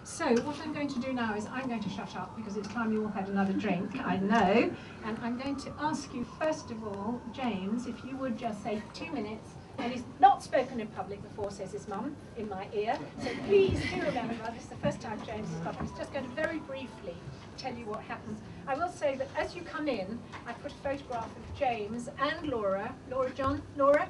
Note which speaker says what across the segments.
Speaker 1: So what I'm going to do now is I'm going to shut up because it's time you all had another drink, I know. And I'm going to ask you, first of all, James, if you would just say 2 minutes. And he's not spoken in public before, says his mum, in my ear. So please do remember, this is the first time James has got. He's just going to very briefly tell you what happens. I will say that as you come in, I put a photograph of James and Laura. Laura?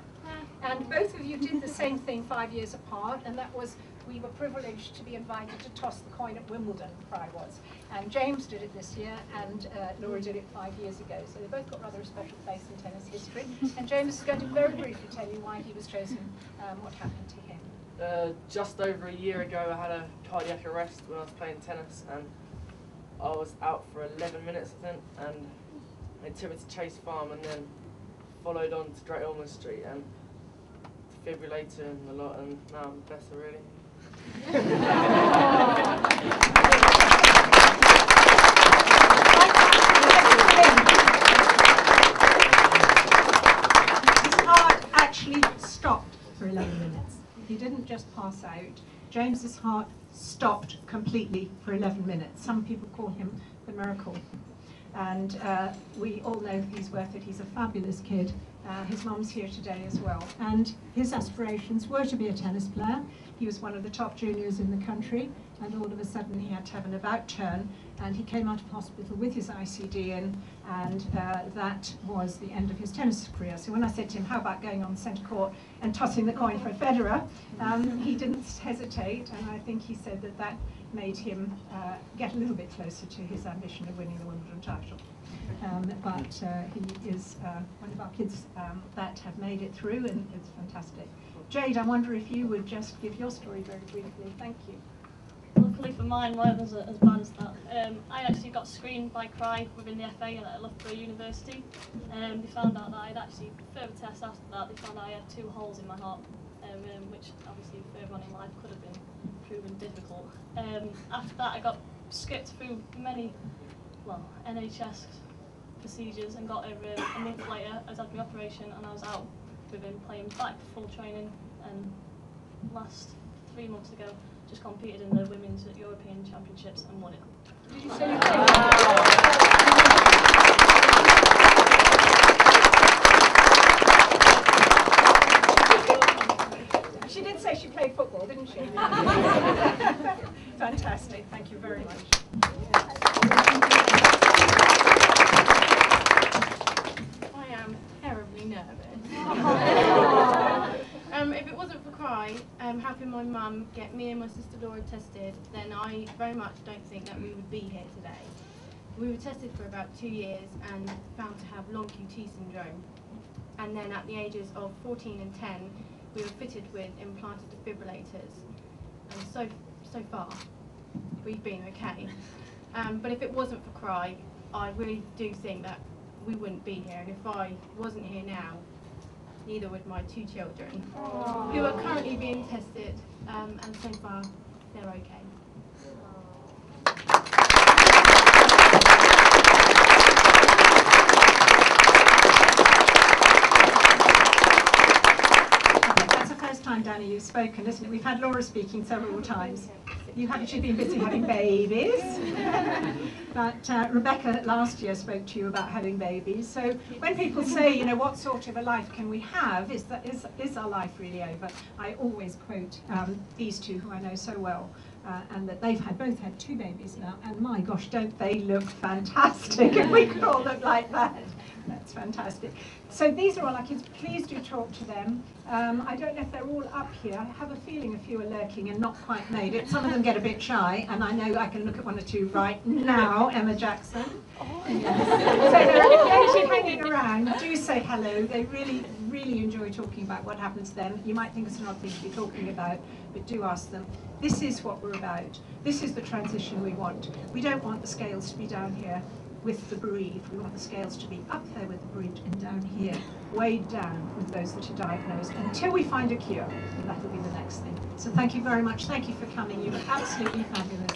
Speaker 1: And both of you did the same thing 5 years apart, and that was we were privileged to be invited to toss the coin at Wimbledon, CRY was. And James did it this year, and Laura did it 5 years ago. So they both got rather a special place in tennis history. And James is going to very briefly tell you why he was chosen, what happened to him.
Speaker 2: Just over a year ago, I had a cardiac arrest when I was playing tennis, and I was out for 11 minutes, I think, and they took me to Chase Farm and then followed on to Great Ormond Street and defibrillator and a lot, and now I'm better, really. His heart actually stopped for 11 minutes. He didn't just pass out. James's heart stopped completely for 11 minutes. Some people call him the miracle. And we all know he's worth it. He's a fabulous kid. His mum's here today as well. And his aspirations were to be a tennis player. He was one of the top juniors in the country, and all of a sudden he had to have an about turn, and he came out of hospital with his ICD in, and that was the end of his tennis career. So when I said to him, how about going on centre court and tossing the coin for Federer, he didn't hesitate, and I think he said that that made him get a little bit closer to his ambition of winning the Wimbledon title. But he is one of our kids that have made it through, and it's fantastic. Jade, I wonder if you would just give your story very briefly. Thank you.
Speaker 3: Luckily for mine wasn't as bad as that. I actually got screened by CRY within the FA at Loughborough University. They found out that I'd actually, further tests after that, they found out I had 2 holes in my heart, which obviously further on in life could have been proven difficult. After that I got skipped through many, NHS procedures, and got over a month later I was had my operation and I was out within playing back full training, and last 3 months ago just competed in the Women's European Championships and won it.
Speaker 1: Did you say you played? She did say she played football, didn't she? Fantastic, thank you very much.
Speaker 4: I am terribly nervous. If it wasn't for CRY helping my mum get me and my sister Laura tested, then I very much don't think that we would be here today. We were tested for about 2 years and found to have long QT syndrome. And then at the ages of 14 and 10, we were fitted with implanted defibrillators. And so far, we've been okay. But if it wasn't for CRY, I really do think that we wouldn't be here. And if I wasn't here now, neither would my 2 children, who are currently being tested, and so far they're okay.
Speaker 1: That's the first time, Danii, you've spoken, isn't it? We've had Laura speaking several times. You haven't, she's been busy having babies. But Rebecca last year spoke to you about having babies. So when people say, you know, what sort of a life can we have? Is our life really over? I always quote these two who I know so well, and that they've both had 2 babies now, and my gosh, don't they look fantastic? If we could all look like that. That's fantastic. So these are all our kids. Please do talk to them. I don't know if they're all up here. I have a feeling a few are lurking and not quite made it. Some of them get a bit shy, and I know I can look at 1 or 2 right now. Emma Jackson. Yes. So they're actually hanging around. Do say hello. They really, really enjoy talking about what happened to them. You might think it's an odd thing to be talking about, but do ask them. This is what we're about. This is the transition we want. We don't want the scales to be down here with the bereaved. We want the scales to be up there with the bereaved and down here, weighed down with those that are diagnosed, until we find a cure. And that'll be the next thing. So thank you very much. Thank you for coming. You were absolutely fabulous.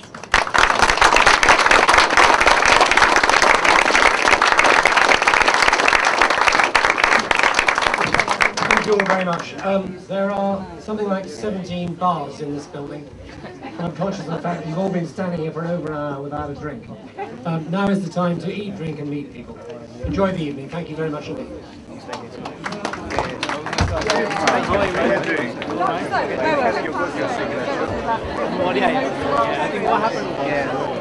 Speaker 5: Thank you all very much. There are something like 17 bars in this building. and I'm conscious of the fact that you've all been standing here for over an hour without a drink. Now is the time to eat, drink and meet people. Enjoy the evening. Thank you very much indeed.
Speaker 6: I think what happened